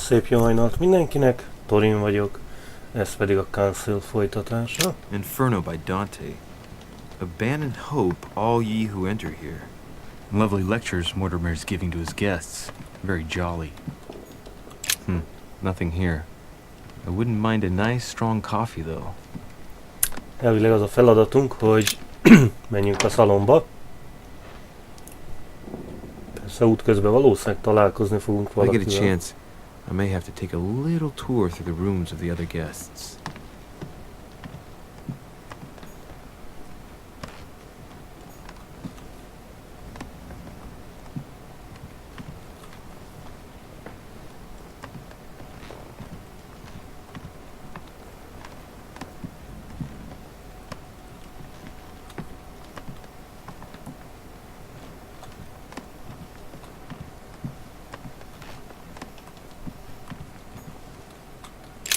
Szép jó hajnalt mindenkinek, Thorin vagyok, ez pedig a Council folytatása. Inferno by Dante. Abandon hope, all ye who enter here. Lovely lectures Mortimer's giving to his guests. Very jolly. Nothing here. I wouldn't mind a nice, strong coffee, though. Elvileg az a feladatunk, hogy menjünk a szalomba. Persze útközben valószínűleg találkozni fogunk If I get a valakivel. chance, I may have to take a little tour through the rooms of the other guests.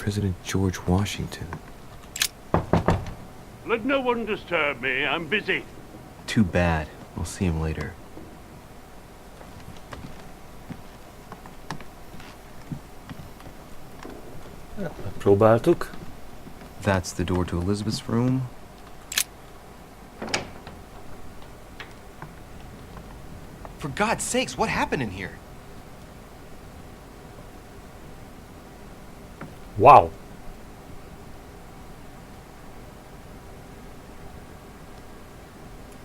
President George Washington. Let no one disturb me. I'm busy. Too bad. I'll see him later. Megpróbáltuk. That's the door to Elizabeth's room. For God's sakes, what happened in here? Wow!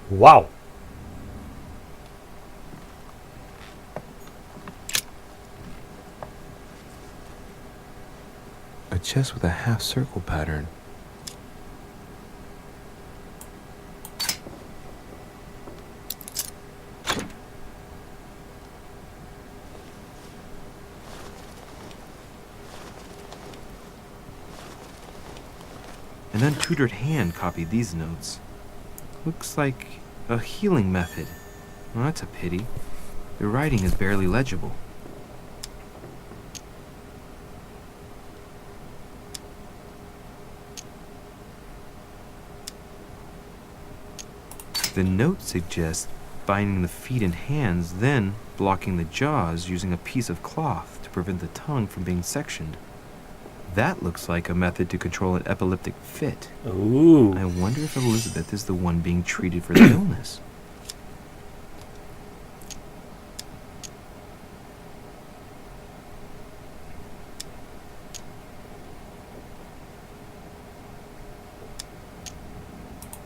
Wow! A chest with a half-circle pattern. An untutored hand copied these notes. Looks like a healing method. Well, that's a pity. The writing is barely legible. The note suggests binding the feet and hands, then blocking the jaws using a piece of cloth to prevent the tongue from being sectioned. That looks like a method to control an epileptic fit. Ooh. I wonder if Elizabeth is the one being treated for the illness.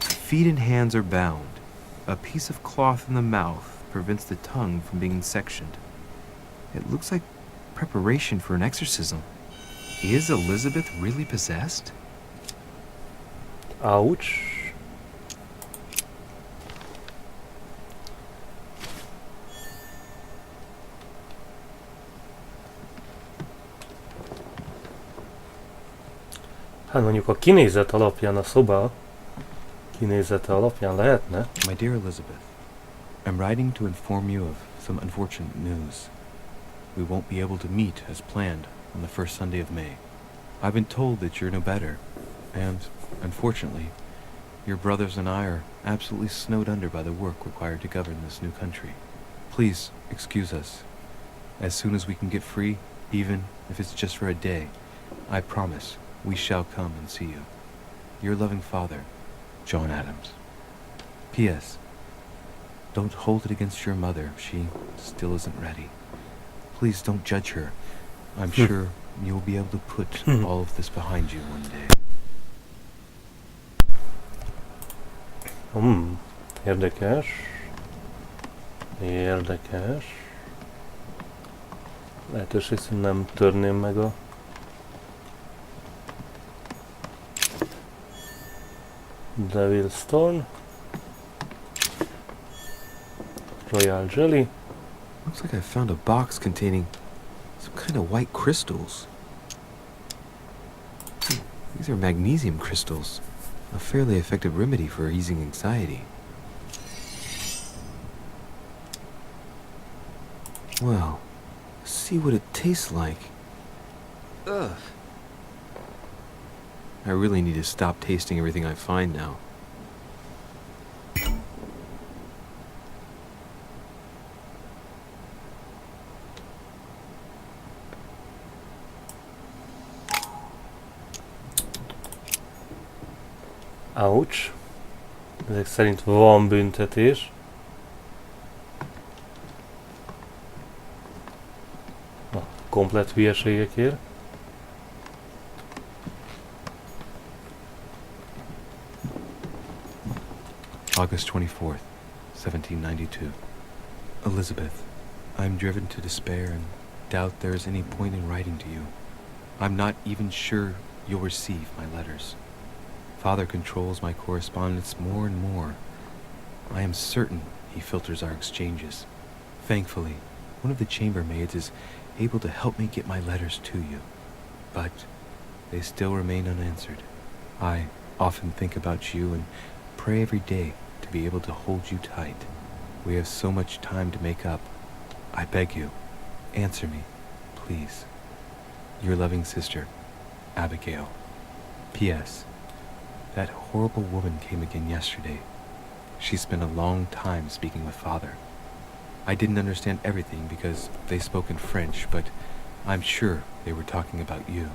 Feet and hands are bound. A piece of cloth in the mouth prevents the tongue from being sectioned. It looks like preparation for an exorcism. Is Elizabeth really possessed? Ouch. Hát mondjuk a kinézet alapján a szoba kinézete alapján lehetne. My dear Elizabeth, I'm writing to inform you of some unfortunate news. We won't be able to meet as planned on the first Sunday of May. I've been told that you're no better, and, unfortunately, your brothers and I are absolutely snowed under by the work required to govern this new country. Please excuse us. As soon as we can get free, even if it's just for a day, I promise we shall come and see you. Your loving father, John Adams. P.S. Don't hold it against your mother. She still isn't ready. Please don't judge her. I'm sure you'll be able to put all of this behind you one day. Érdekes. Érdekes. Lehetőség szerint nem törném meg a Devil's Thorn. Royal Jelly. Looks like I found a box containing some kind of white crystals. These are magnesium crystals. A fairly effective remedy for easing anxiety. Well, let's see what it tastes like. Ugh. I really need to stop tasting everything I find now. Ouch. Ezek szerint van büntetés. Na, komplett hülyeségekért. August 24th, 1792. Elizabeth, I'm driven to despair and doubt there is any point in writing to you. I'm not even sure you'll receive my letters. Father controls my correspondence more and more. I am certain he filters our exchanges. Thankfully, one of the chambermaids is able to help me get my letters to you, but they still remain unanswered. I often think about you and pray every day to be able to hold you tight. We have so much time to make up. I beg you, answer me, please. Your loving sister, Abigail. P.S. That horrible woman came again yesterday. She spent a long time speaking with Father. I didn't understand everything because they spoke in French, but I'm sure they were talking about you.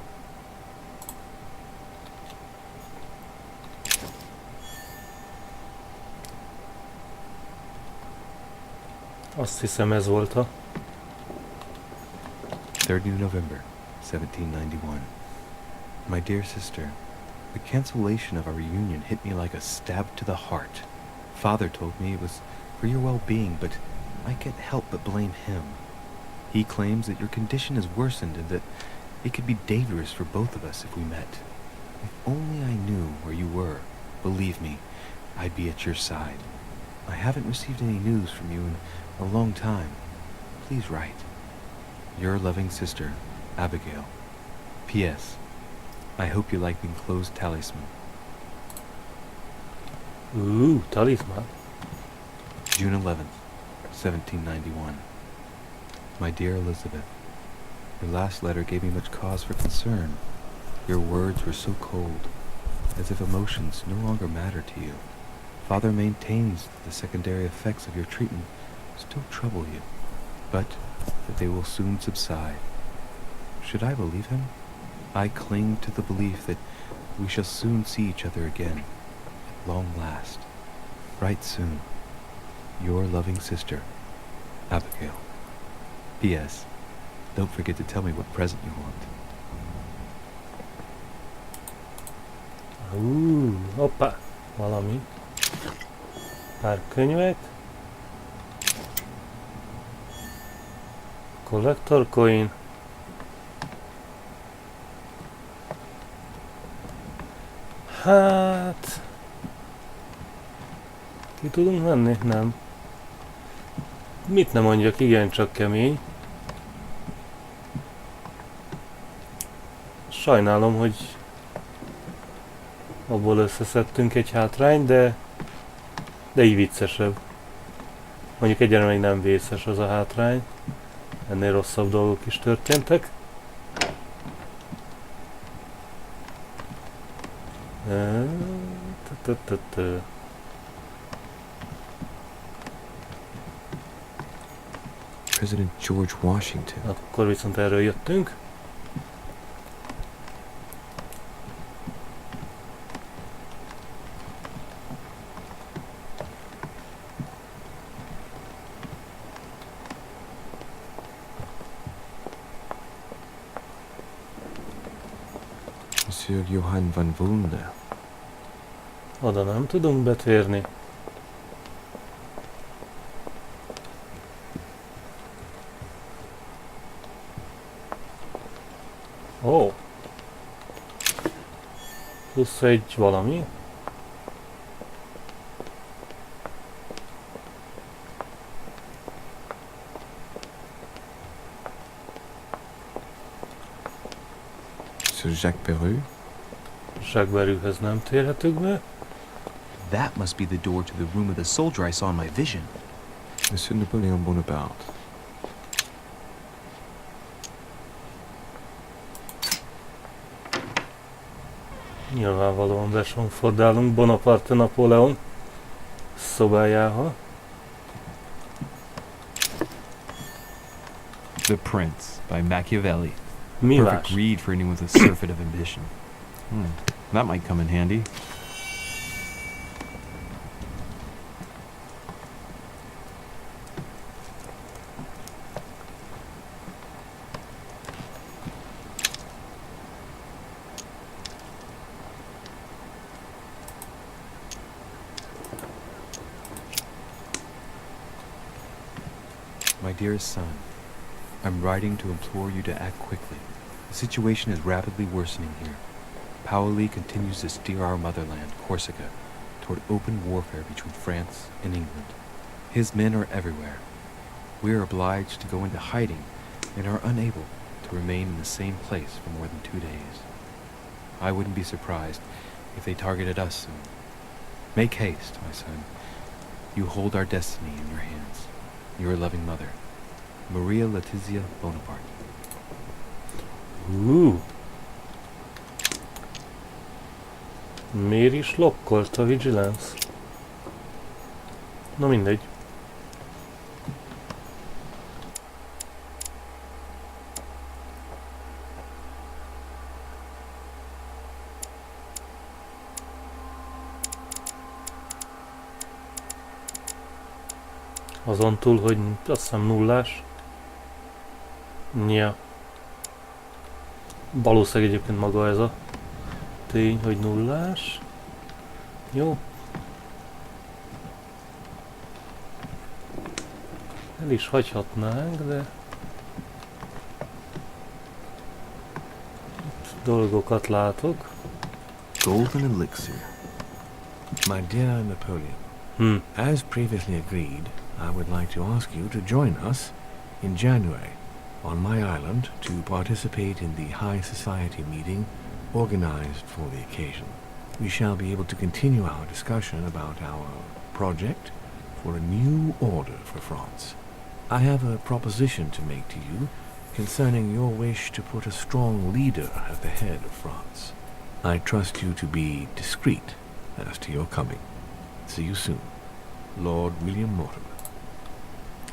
Azt hiszem ez volt a... 3rd November, 1791. My dear sister, the cancellation of our reunion hit me like a stab to the heart. Father told me it was for your well-being, but I can't help but blame him. He claims that your condition has worsened and that it could be dangerous for both of us if we met. If only I knew where you were, believe me, I'd be at your side. I haven't received any news from you in a long time. Please write. Your loving sister, Abigail. P.S. I hope you like the enclosed talisman. Ooh, talisman. June 11th, 1791. My dear Elizabeth, your last letter gave me much cause for concern. Your words were so cold, as if emotions no longer matter to you. Father maintains the secondary effects of your treatment still trouble you, but that they will soon subside. Should I believe him? I cling to the belief that we shall soon see each other again, at long last. Write soon. Your loving sister, Abigail. P.S. Don't forget to tell me what present you want. Hoppá, valami. Pár könyvek. Collector coin. Hát... Ki tudunk menni? Nem. Mit nem mondjak, igencsak kemény. Sajnálom, hogy abból összeszedtünk egy hátrányt, de így viccesebb. Mondjuk egyáltalán még nem vészes az a hátrány. Ennél rosszabb dolgok is történtek. President George Washington. Akkor viszont erről jöttünk. Monsieur Johann van Wulne. Oda nem tudunk betérni. Ó. Plusz egy valami. Monsieur Jacques Peru. Jacques Berűhöz nem térhetünk be. That must be the door to the room of the soldier I saw in my vision. Monsieur Napoleon Bonaparte. Nyilvánvalóan besonfordálunk Bonaparte Napóleon szobájába. The Prince by Machiavelli. Mi Perfect más? read for anyone with a surfeit of ambition. That might come in handy. dearest son, I'm writing to implore you to act quickly. The situation is rapidly worsening here. Paoli continues to steer our motherland, Corsica, toward open warfare between France and England. His men are everywhere. We are obliged to go into hiding and are unable to remain in the same place for more than 2 days. I wouldn't be surprised if they targeted us soon. Make haste, my son. You hold our destiny in your hands. Your loving mother, Maria Letizia Bonaparte. Miért is lokkolt a Vigilance? Na mindegy. Azon túl, hogy azt hiszem nullás. Ja. Valószínűleg egyébként maga ez a tény, hogy nullás. Jó. El is hagyhatnánk, de... itt dolgokat látok. Golden elixir. My dear Napoleon, as previously agreed, I would like to ask you to join us in January on my island to participate in the High Society meeting organized for the occasion. We shall be able to continue our discussion about our project for a new order for France. I have a proposition to make to you concerning your wish to put a strong leader at the head of France. I trust you to be discreet as to your coming. See you soon. Lord William Mortimer.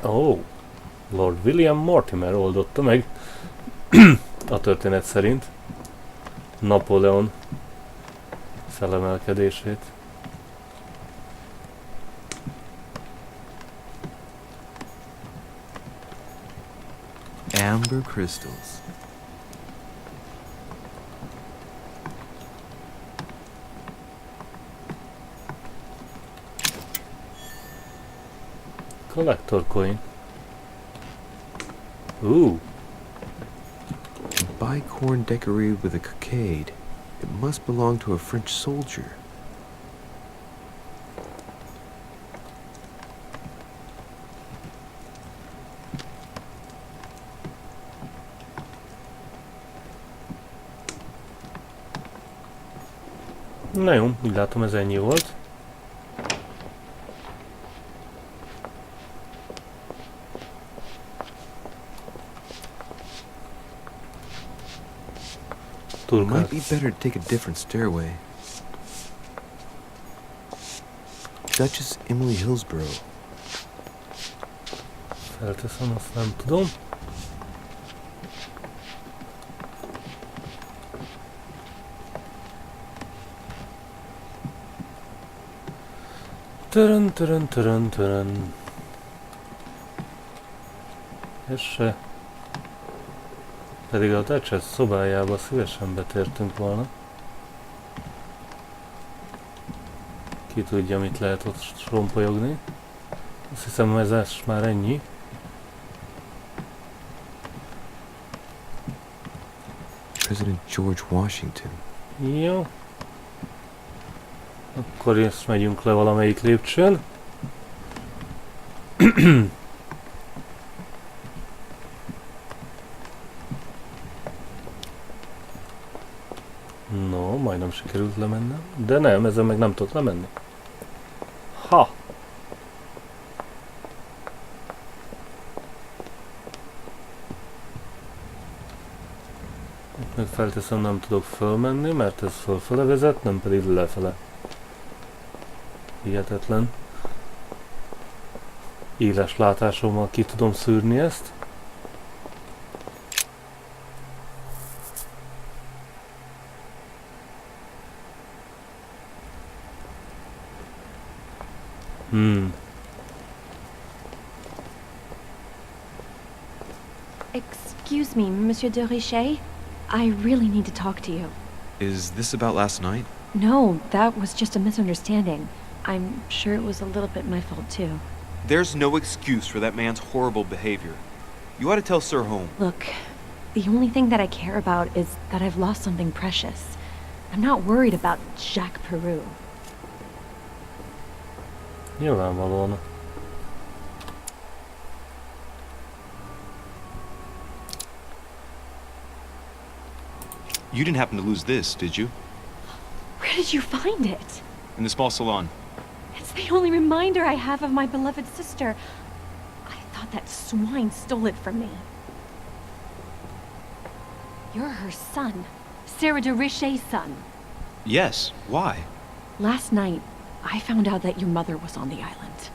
Oh, Lord William Mortimer oldotta meg a történet szerint Napóleon felemelkedését. Amber crystals. Collector coin. Ooh. A bicorn decorated with a cockade. It must belong to a French soldier. Na jó, úgy látom ez ennyi volt. Might be better to take a different stairway. Duchess Emily Hillsborough. Felteszem, azt nem tudom. Törön. Ez se. Pedig a Duchess szobájába szívesen betértünk volna. Ki tudja, mit lehet ott rompolyogni. Azt hiszem, ez már ennyi. President George Washington. Jó. Akkor ezt megyünk le valamelyik lépcsőn. No, majdnem sikerült lemennem. De nem, ezen meg nem tudok lemenni. Ha! Itt meg felteszem, nem tudok fölmenni, mert ez fölfele vezet, nem pedig lefele. Hihetetlen. Éles látásommal ki tudom szűrni ezt. Excuse me, Monsieur de Richet. I really need to talk to you. Is this about last night? No, that was just a misunderstanding. I'm sure it was a little bit my fault too. There's no excuse for that man's horrible behavior. You ought to tell Sir Home. Look, the only thing that I care about is that I've lost something precious. I'm not worried about Jacques Peru. Nyilvánvalóan. You didn't happen to lose this, did you? Where did you find it? In the small salon. It's the only reminder I have of my beloved sister. I thought that swine stole it from me. You're her son. Sarah de Richet's son. Yes. Why? Last night, I found out that your mother was on the island.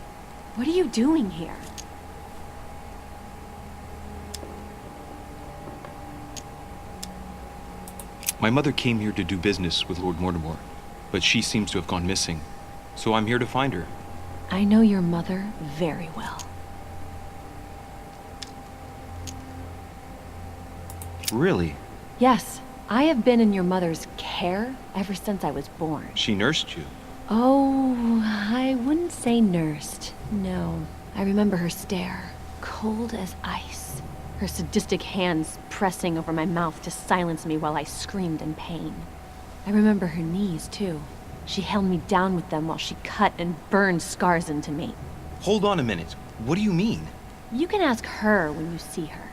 What are you doing here? My mother came here to do business with Lord Mortimer, but she seems to have gone missing. So I'm here to find her. I know your mother very well. Really? Yes, I have been in your mother's care ever since I was born. She nursed you? Oh, I wouldn't say nursed. No, I remember her stare, cold as ice. Her sadistic hands pressing over my mouth to silence me while I screamed in pain. I remember her knees, too. She held me down with them while she cut and burned scars into me. Hold on a minute. What do you mean? You can ask her when you see her.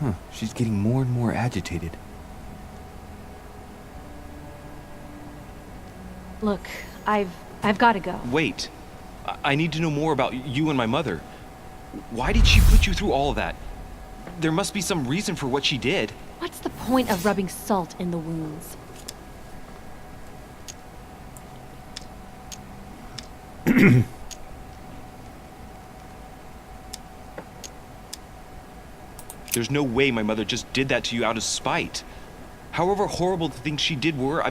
Huh, she's getting more and more agitated. Look, I've got to go. Wait. I need to know more about you and my mother. Why did she put you through all of that? There must be some reason for what she did. What's the point of rubbing salt in the wounds? There's no way my mother just did that to you out of spite. However horrible the things she did were,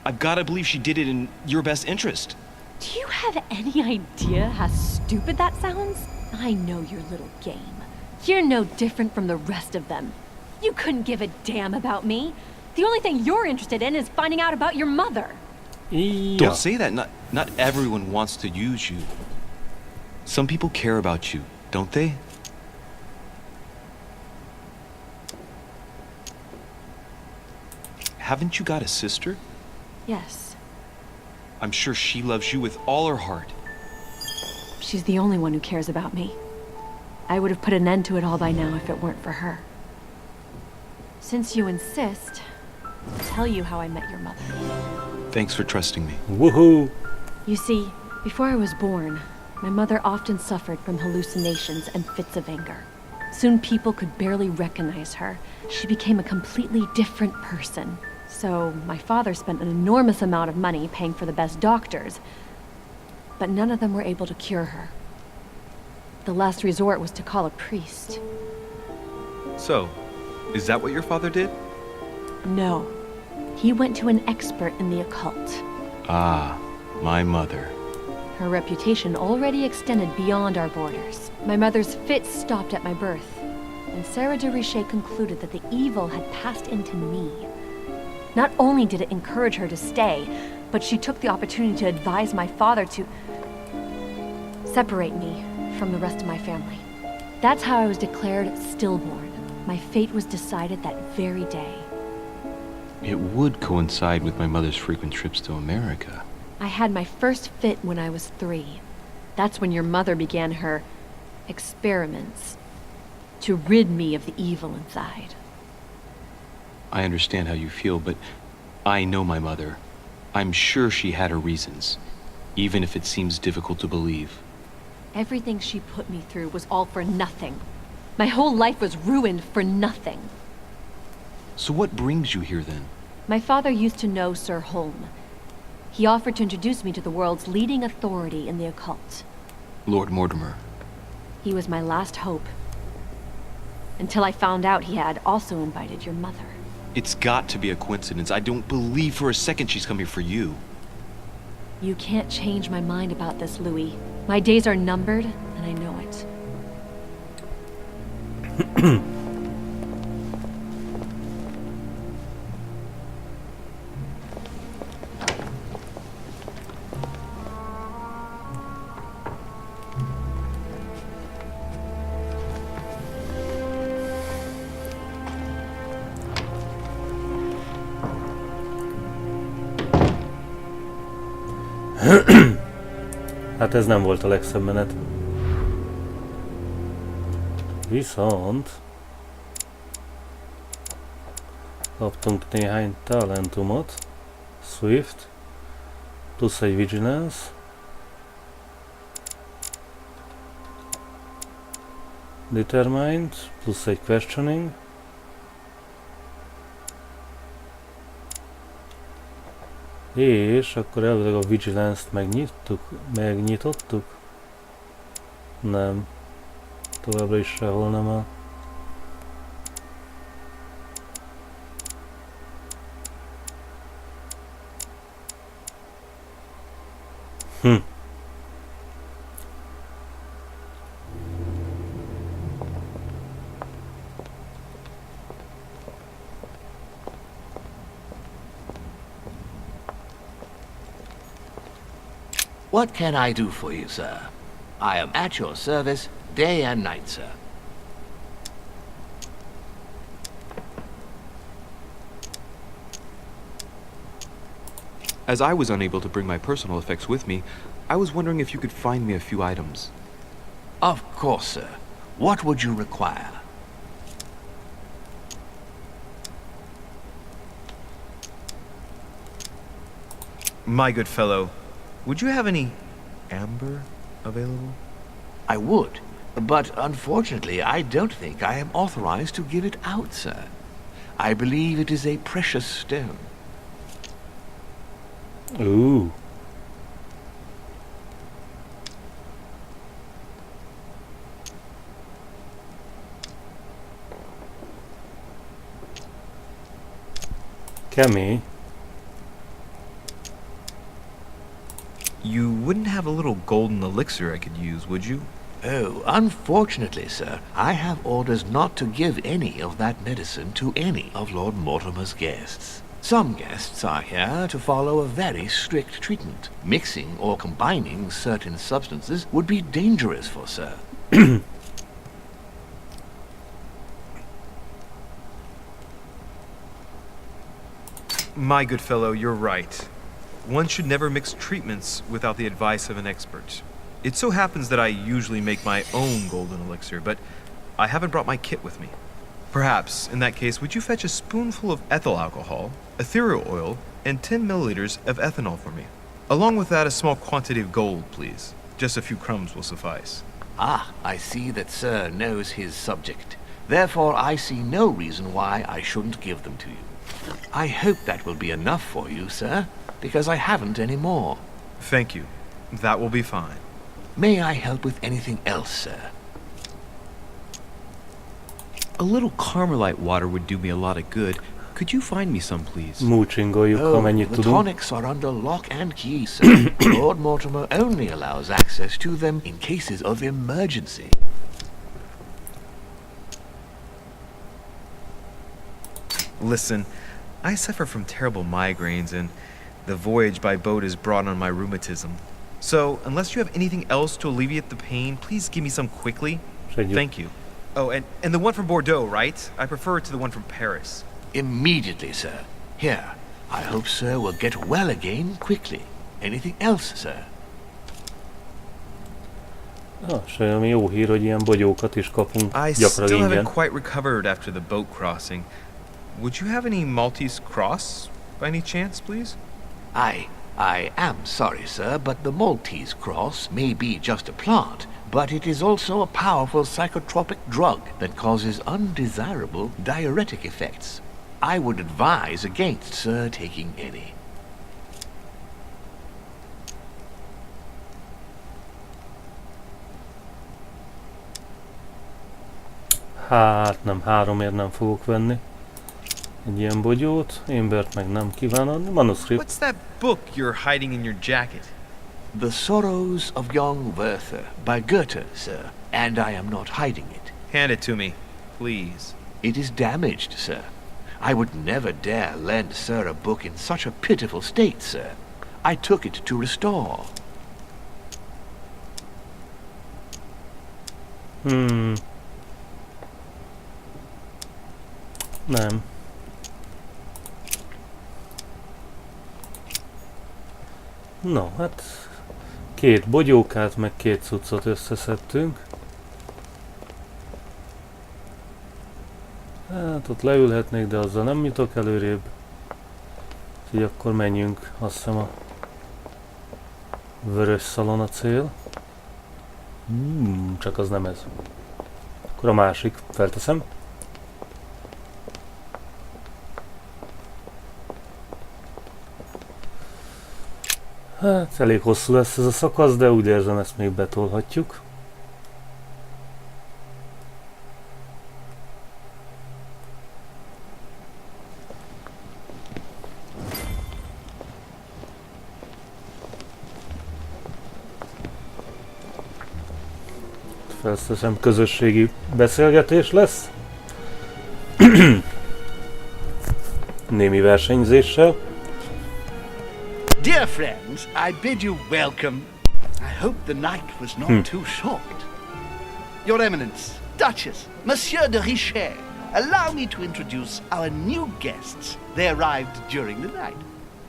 I've got to believe she did it in your best interest. Do you have any idea how stupid that sounds? I know your little game. You're no different from the rest of them. You couldn't give a damn about me. The only thing you're interested in is finding out about your mother. Ja. Don't say that. Not everyone wants to use you. Some people care about you, don't they? Haven't you got a sister? Yes, I'm sure she loves you with all her heart. she's the only one who cares about me. I would have put an end to it all by now if it weren't for her. Since you insist, I'll tell you how I met your mother. Thanks for trusting me. Woohoo! You see, before I was born, my mother often suffered from hallucinations and fits of anger. Soon people could barely recognize her. She became a completely different person. So my father spent an enormous amount of money paying for the best doctors, but none of them were able to cure her. The last resort was to call a priest. So, is that what your father did? No, he went to an expert in the occult. Ah, my mother. Her reputation already extended beyond our borders. My mother's fits stopped at my birth, and Sarah de Richet concluded that the evil had passed into me. Not only did it encourage her to stay, but she took the opportunity to advise my father to separate me from the rest of my family. That's how I was declared stillborn. My fate was decided that very day. It would coincide with my mother's frequent trips to America. I had my first fit when I was 3. That's when your mother began her experiments to rid me of the evil inside. I understand how you feel, but I know my mother. I'm sure she had her reasons, even if it seems difficult to believe. Everything she put me through was all for nothing. My whole life was ruined for nothing. So what brings you here then? My father used to know Sir Home. He offered to introduce me to the world's leading authority in the occult. Lord Mortimer. He was my last hope. Until I found out he had also invited your mother. It's got to be a coincidence. I don't believe for a second she's come here for you. You can't change my mind about this, Louis. My days are numbered, and I know it. Hát ez nem volt a legszebb menet. Viszont kaptunk néhány talentumot. Swift, plusz egy Vigilance. Determined, plusz egy Questioning. És akkor elvileg a Vigilance-t megnyitottuk? Nem. Továbbra is sehol nem áll. What can I do for you, sir? I am at your service day and night, sir. As I was unable to bring my personal effects with me, I was wondering if you could find me a few items. Of course, sir. What would you require? My good fellow, would you have any amber available? I would, but unfortunately I don't think I am authorized to give it out, sir. I believe it is a precious stone. Ooh. Kemény. You wouldn't have a little golden elixir I could use, would you? Oh, unfortunately, sir, I have orders not to give any of that medicine to any of Lord Mortimer's guests. Some guests are here to follow a very strict treatment. Mixing or combining certain substances would be dangerous for sir. My good fellow, you're right. One should never mix treatments without the advice of an expert. It so happens that I usually make my own golden elixir, but I haven't brought my kit with me. Perhaps, in that case, would you fetch a spoonful of ethyl alcohol, ethereal oil, and 10 milliliters of ethanol for me? Along with that, a small quantity of gold, please. Just a few crumbs will suffice. Ah, I see that sir knows his subject. Therefore, I see no reason why I shouldn't give them to you. I hope that will be enough for you, sir, because I haven't any more. Thank you. That will be fine. May I help with anything else, sir? A little Carmelite water would do me a lot of good. Could you find me some, please? Múcsingoljuk, amennyit the tudunk. tonics are under lock and key, sir. Lord Mortimer only allows access to them in cases of emergency. Listen, I suffer from terrible migraines, and the voyage by boat has brought on my rheumatism. So, unless you have anything else to alleviate the pain, please give me some quickly. Thank you. Oh, and the one from Bordeaux, right? I prefer it to the one from Paris. Immediately, sir. Here, I hope sir will get well again quickly. Anything else, sir? Sajnálom, jó hír, hogy ilyen bogyókat is kapunk I gyakran still ingyen. haven't quite recovered after the boat crossing. Would you have any Maltese cross, by any chance, please? I am sorry, sir, but the Maltese cross may be just a plant, but it is also a powerful psychotropic drug that causes undesirable diuretic effects. I would advise against sir taking any. Hát nem, 3-ért nem fogok venni. Egy ilyen bogyót, Embert meg nem kíván adni. Manuscript. What's that book you're hiding in your jacket? The Sorrows of Young Werther by Goethe, sir, and I am not hiding it. Hand it to me, please. It is damaged, sir. I would never dare lend sir a book in such a pitiful state, sir. I took it to restore. Nem. No, hát 2 bogyókát, meg 2 cuccot összeszedtünk. Hát ott leülhetnék, de azzal nem jutok előrébb. Úgyhogy akkor menjünk, azt hiszem a vörös szalon a cél. Csak az nem ez. Akkor a másik, felteszem. Hát elég hosszú lesz ez a szakasz, de úgy érzem, ezt még betolhatjuk. Felteszem, közösségi beszélgetés lesz. Némi versenyzéssel. Dear friends, I bid you welcome. I hope the night was not too short. Your Eminence, Duchess, Monsieur de Richet, allow me to introduce our new guests. They arrived during the night.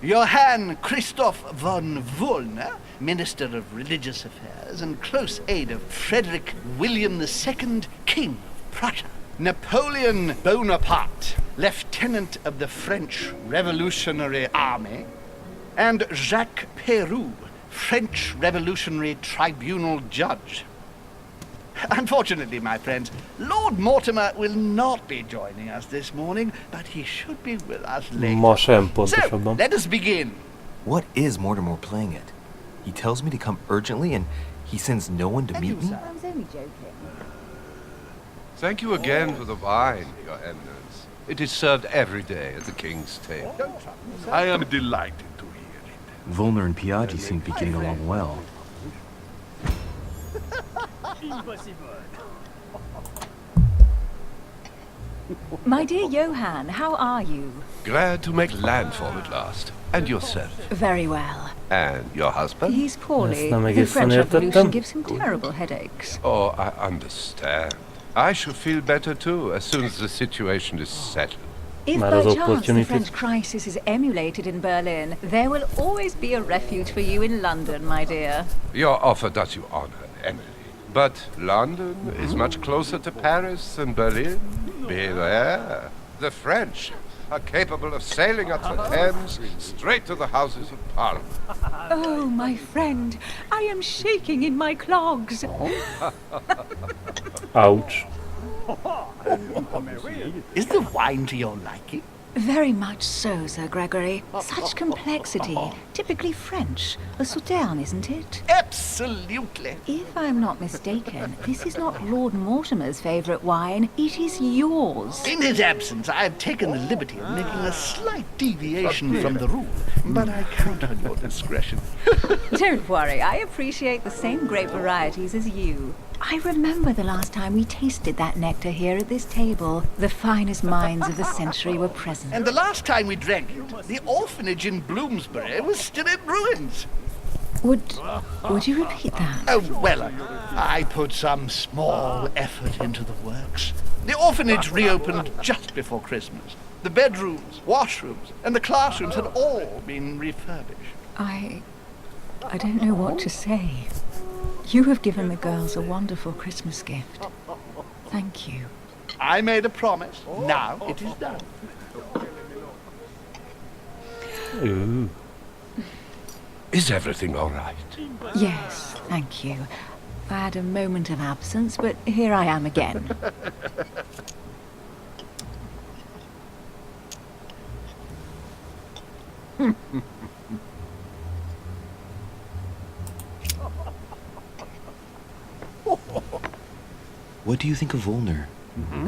Johann Christoph von Wollner, Minister of Religious Affairs and close aide of Frederick William II, King of Prussia. Napoleon Bonaparte, Lieutenant of the French Revolutionary Army, and Jacques Peroux, French Revolutionary Tribunal Judge. Unfortunately, my friends, Lord Mortimer will not be joining us this morning, but he should be with us later. Ma sem So, pontosabban. let us begin. What is Mortimer playing at? He tells me to come urgently and he sends no one to meet me? I was only joking. Thank you again for the wine, Your Eminence. It is served every day at the king's table. I am delighted to hear it. Volner and Piaggi seem to be getting along well. My dear Johann, how are you? Glad to make landfall at last. And yourself? Very well. And your husband? He's poorly. Ezt nem The egészen French Revolution értettem. gives him terrible headaches. Oh, I understand. I shall feel better too as soon as the situation is settled. If Már by az chance the opportunity. French crisis is emulated in Berlin, there will always be a refuge for you in London, my dear. Your offer does you honor, Emily. But London is much closer to Paris than Berlin. Beware. The French are capable of sailing up the Thames straight to the Houses of Parliament. Oh, my friend, I am shaking in my clogs. Ouch. Is the wine to your liking? Very much so, Sir Gregory. Such complexity. Typically French. A Sauterne, isn't it? Absolutely. If I'm not mistaken, this is not Lord Mortimer's favourite wine. It is yours. In his absence, I have taken the liberty of making a slight deviation from the rule, but I count on your discretion. Don't worry, I appreciate the same grape varieties as you. I remember the last time we tasted that nectar here at this table. The finest minds of the century were present. And the last time we drank it, the orphanage in Bloomsbury was still in ruins. Would you repeat that? Oh, well, I put some small effort into the works. The orphanage reopened just before Christmas. The bedrooms, washrooms, and the classrooms had all been refurbished. I don't know what to say. You have given the girls a wonderful Christmas gift. Thank you. I made a promise. Now it is done. Ooh. Is everything all right? Yes, thank you. I had a moment of absence, but here I am again. What do you think of Volner?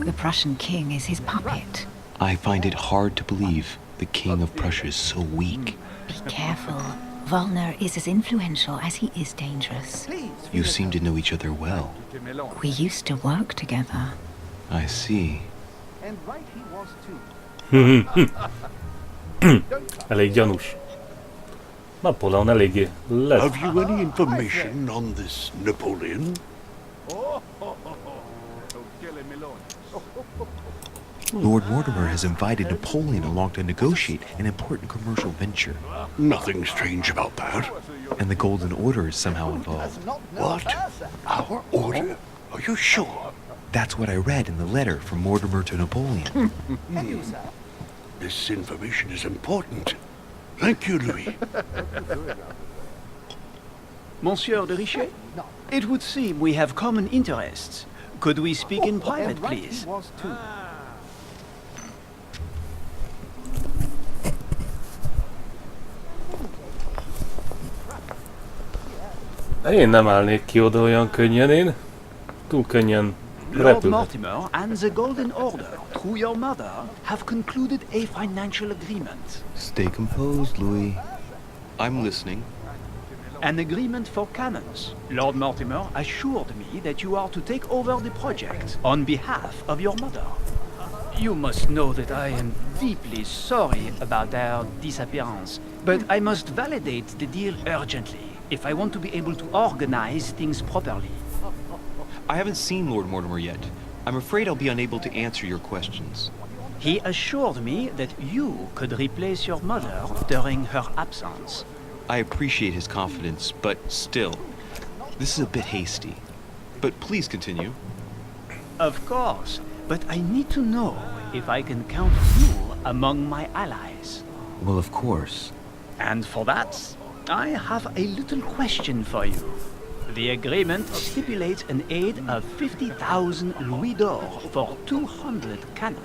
The Prussian king is his puppet. I find it hard to believe the king of Prussia is so weak. Be careful. Volner is as influential as he is dangerous. You seem to know each other well. We used to work together. I see. Elég gyanús. Napóleon eléggé lesz. Have you any information on this Napoleon? Lord Mortimer has invited Napoleon along to negotiate an important commercial venture. Nothing strange about that. And the Golden Order is somehow involved. What? Our order? Are you sure? That's what I read in the letter from Mortimer to Napoleon. This information is important. Thank you, Louis. Monsieur de Richet? It would seem we have common interests. Could we speak in private, please? Én nem állnék ki oda olyan könnyen, én. Túl könnyen Lord repülhet. Mortimer and the Golden Order, through your mother, have concluded a financial agreement. Stay composed, Louis. I'm listening. An agreement for cannons. Lord Mortimer assured me that you are to take over the project on behalf of your mother. You must know that I am deeply sorry about their disappearance, but I must validate the deal urgently if I want to be able to organize things properly. I haven't seen Lord Mortimer yet. I'm afraid I'll be unable to answer your questions. He assured me that you could replace your mother during her absence. I appreciate his confidence, but still, this is a bit hasty. But please continue. Of course, but I need to know if I can count you among my allies. Well, of course. And for that, I have a little question for you. The agreement stipulates an aid of 50,000 louis d'or for 200 cannon.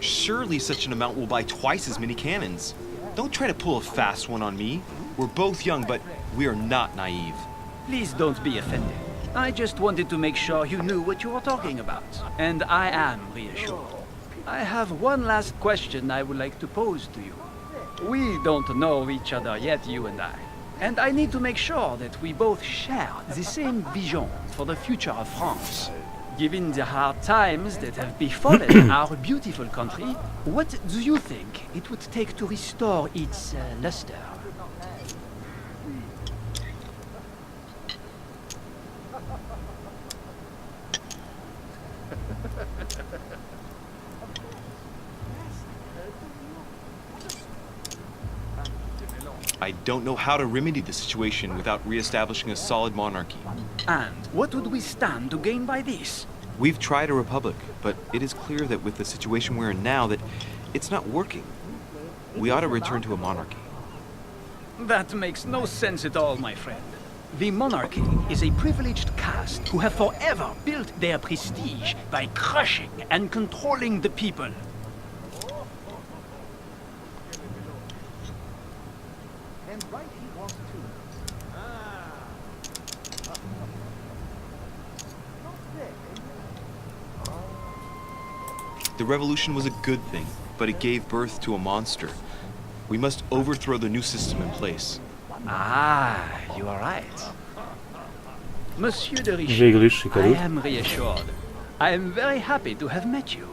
Surely such an amount will buy twice as many cannons. Don't try to pull a fast one on me. We're both young, but we are not naive. Please don't be offended. I just wanted to make sure you knew what you were talking about, and I am reassured. I have one last question I would like to pose to you. We don't know each other yet, you and I need to make sure that we both share the same vision for the future of France. Given the hard times that have befallen our beautiful country, what do you think it would take to restore its luster? I don't know how to remedy the situation without re-establishing a solid monarchy. And what would we stand to gain by this? We've tried a republic, but it is clear that with the situation we're in now that it's not working. We ought to return to a monarchy. That makes no sense at all, my friend. The monarchy is a privileged caste who have forever built their prestige by crushing and controlling the people. The revolution was a good thing, but it gave birth to a monster. We must overthrow the new system in place. Ah, you are right. Monsieur de Végül is Richet, I sikerült. am reassured. I am very happy to have met you.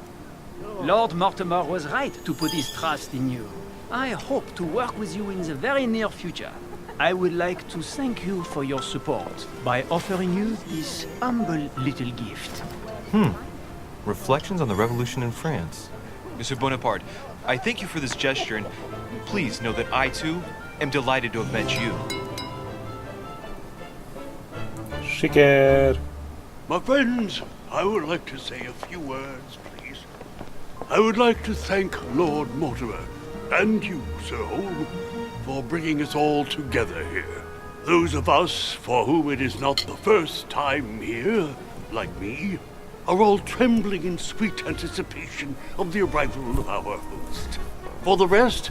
Lord Mortimer was right to put his trust in you. I hope to work with you in the very near future. I would like to thank you for your support by offering you this humble little gift. Reflections on the Revolution in France. Monsieur Bonaparte, I thank you for this gesture, and please know that I, too, am delighted to have met you. Siker! My friends, I would like to say a few words, please. I would like to thank Lord Mortimer, and you, Sir Holm, for bringing us all together here. Those of us for whom it is not the first time here, like me, are all trembling in sweet anticipation of the arrival of our host. For the rest,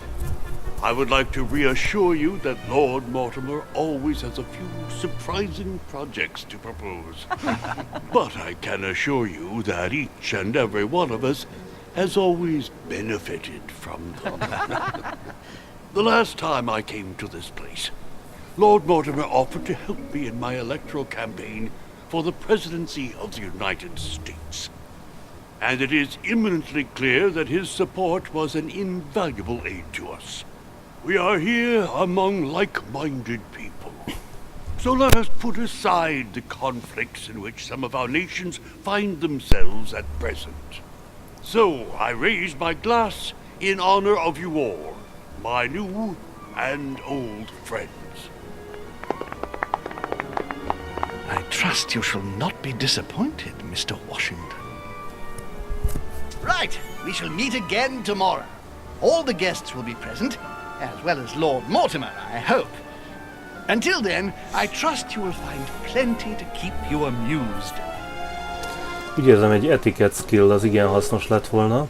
I would like to reassure you that Lord Mortimer always has a few surprising projects to propose. But I can assure you that each and every one of us has always benefited from them. The last time I came to this place, Lord Mortimer offered to help me in my electoral campaign for the presidency of the United States. And it is eminently clear that his support was an invaluable aid to us. We are here among like-minded people. So let us put aside the conflicts in which some of our nations find themselves at present. So I raise my glass in honor of you all, my new and old friends. I trust you shall not be disappointed, Mr. Washington. Right, we shall meet again tomorrow. All the guests will be present, as well as Lord Mortimer, I hope. Until then, I trust you will find plenty to keep you amused. Úgy érzem, egy etiquette skill az igen hasznos lett volna.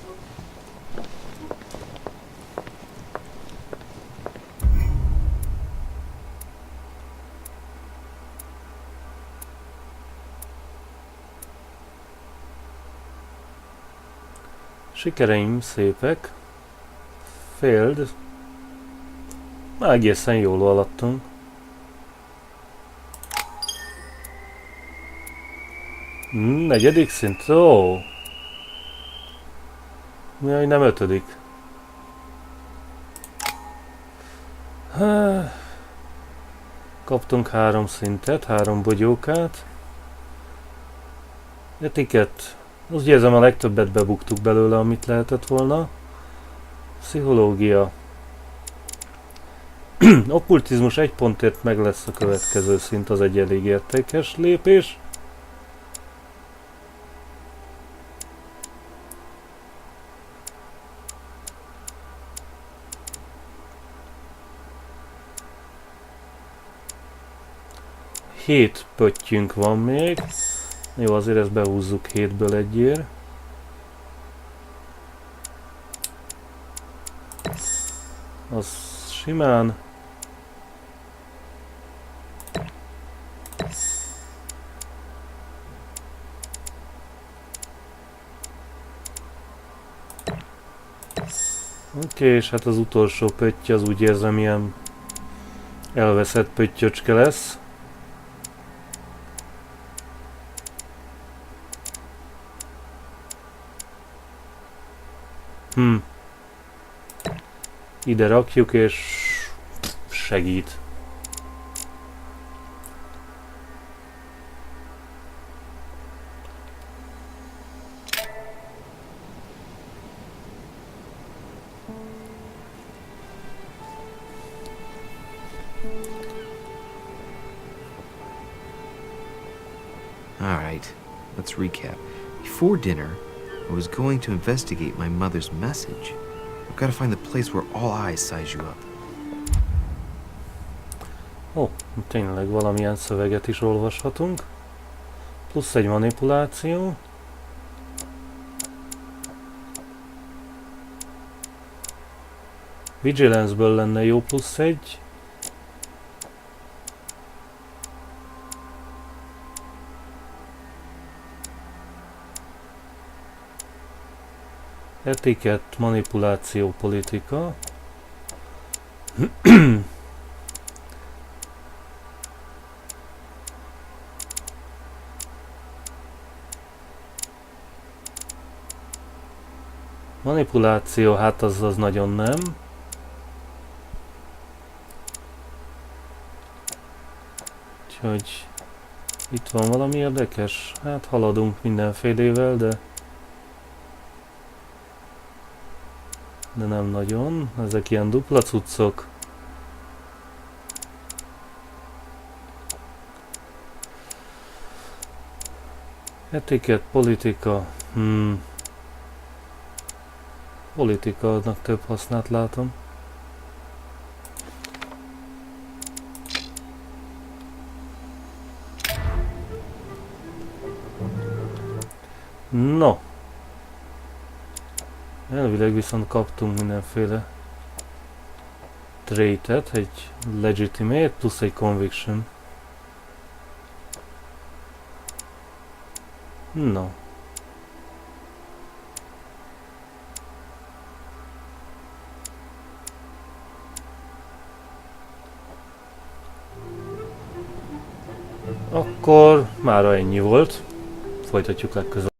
Sikereim szépek. Failed. Már egészen jól alattunk. Negyedik szint? Ó! Jaj, nem ötödik. Kaptunk 3 szintet, 3 bogyókát. Etikett. Úgy érzem, a legtöbbet bebuktuk belőle, amit lehetett volna. Pszichológia. Okkultizmus 1 pontért meg lesz a következő szint, az egy elég értékes lépés. Hét pöttyünk van még. Jó, azért ezt behúzzuk 7-ből egyért. Az simán. Oké, és hát az utolsó pötty az úgy érzem ilyen elveszett pöttyöcske lesz. Ide rakjuk és segít. All right, let's recap. Before dinner, I was going to investigate my mother's message. I've got to find the place where all eyes size you up. Ó, tényleg valamilyen szöveget is olvashatunk. Plusz egy manipuláció. Vigilance-ből lenne jó plusz egy. Etikett, manipuláció, politika. Manipuláció, hát az nagyon nem. Úgyhogy itt van valami érdekes. Hát haladunk mindenfélével, de nem nagyon. Ezek ilyen dupla cuccok. Etikett, politika. Politika adnak több hasznát, látom. No. Elvileg viszont kaptunk mindenféle traitet, egy legitimate plusz egy conviction. No. Akkor mára ennyi volt. Folytatjuk legközelebb.